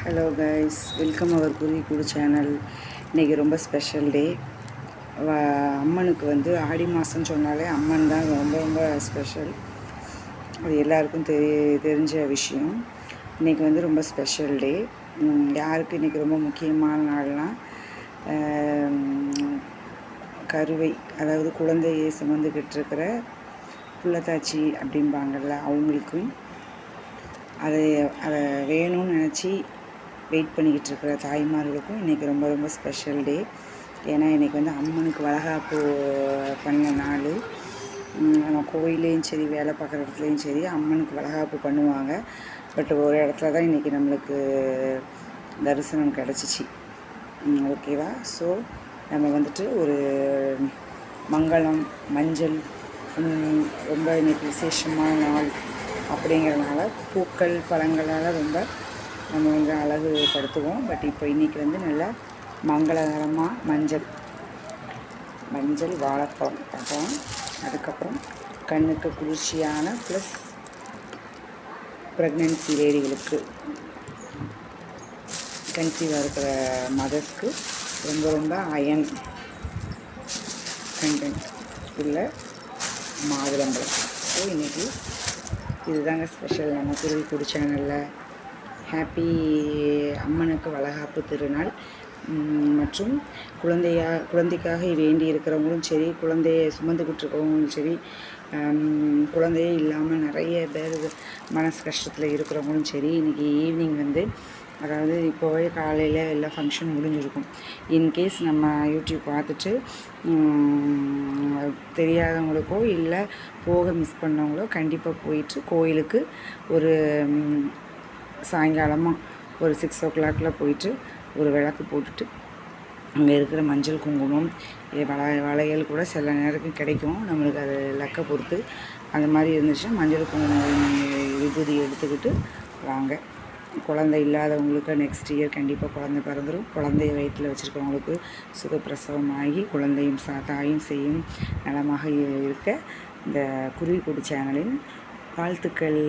Hello guys, welcome அவர் குருவிக்கூடு channel. இன்றைக்கி ரொம்ப special day. அம்மனுக்கு ஆடி மாதம்னு சொன்னாலே அம்மன் தான் ரொம்ப ரொம்ப ஸ்பெஷல். அது எல்லாருக்கும் தெரிஞ்ச விஷயம். இன்றைக்கி ரொம்ப ஸ்பெஷல் டே. யாருக்கு இன்றைக்கி ரொம்ப முக்கியமான நாள்னால் கருவை, அதாவது குழந்தையை சுமந்துக்கிட்டு இருக்கிற புள்ளத்தாச்சி அப்படிம்பாங்கள்ல, அவங்களுக்கும் அதை வேணும்னு நினச்சி வெயிட் பண்ணிக்கிட்டு இருக்கிற தாய்மார்களுக்கும் இன்றைக்கி ரொம்ப ரொம்ப ஸ்பெஷல் டே. ஏன்னா இன்றைக்கி அம்மனுக்கு வளகாப்பு பண்ண நாள். நம்ம கோயிலையும் சரி, வேலை பார்க்குற இடத்துலையும் சரி அம்மனுக்கு வளகாப்பு பண்ணுவாங்க. பட் ஒரு இடத்துல தான் இன்றைக்கி நம்மளுக்கு தரிசனம் கிடச்சிச்சு. ஓகேவா? ஸோ நம்ம ஒரு மங்களம், மஞ்சள், ரொம்ப இன்றைக்கி விசேஷமான நாள் அப்படிங்கிறதுனால பூக்கள், பழங்களால் ரொம்ப நம்ம அழகுபடுத்துவோம். பட் இப்போ இன்றைக்கி நல்லா மங்களகரமாக மஞ்சள் வாழைப்பழம் பார்க்கலாம். அதுக்கப்புறம் கண்ணுக்கு குளிர்ச்சியான ப்ளஸ் ப்ரெக்னென்சி லேடிகளுக்கு, கன்சீவாக இருக்கிற மதர்ஸ்க்கு ரொம்ப ரொம்ப அயன் கண்டென்ட் உள்ள மாதுளம்பழம். ஸோ இன்றைக்கி இதுதாங்க ஸ்பெஷல் நம்ம குருவிக்கூடு சேனலில். ஹாப்பி அம்மனுக்கு வளகாப்பு திருநாள். மற்றும் குழந்தைக்காக வேண்டி இருக்கிறவங்களும் சரி, குழந்தையை சுமந்துக்கிட்டு இருக்கிறவங்களும் சரி, குழந்தையே இல்லாமல் நிறைய பேர் மனசு கஷ்டத்தில் இருக்கிறவங்களும் சரி, இன்றைக்கி ஈவினிங் அதாவது இப்போவே காலையில் எல்லா ஃபங்க்ஷன் முடிஞ்சிருக்கும். இன்கேஸ் நம்ம யூடியூப் பார்த்துட்டு தெரியாதவங்களுக்கோ இல்லை போக மிஸ் பண்ணவங்களோ கண்டிப்பாக போயிட்டு கோயிலுக்கு ஒரு சாயங்காலமாக ஒரு 6 o'clock போயிட்டு ஒரு விளக்கு போட்டுட்டு அங்கே இருக்கிற மஞ்சள், குங்குமம், வளையல் கூட சில நேரத்துக்கு கிடைக்கும் நம்மளுக்கு, அது லக்கை பொறுத்து. அந்த மாதிரி இருந்துச்சுன்னா மஞ்சள், குங்குமம், விபூதி எடுத்துக்கிட்டு வாங்க. குழந்தை இல்லாதவங்களுக்கு நெக்ஸ்ட் இயர் கண்டிப்பாக குழந்தை பிறந்துடும். குழந்தைய வயிற்றில் வச்சுருக்கவங்களுக்கு சுகப்பிரசவம் ஆகி குழந்தையும் தாயும் செய்யும் நலமாக இருக்க இந்த குருவிக்கூடு சேனலின் வாழ்த்துக்கள்.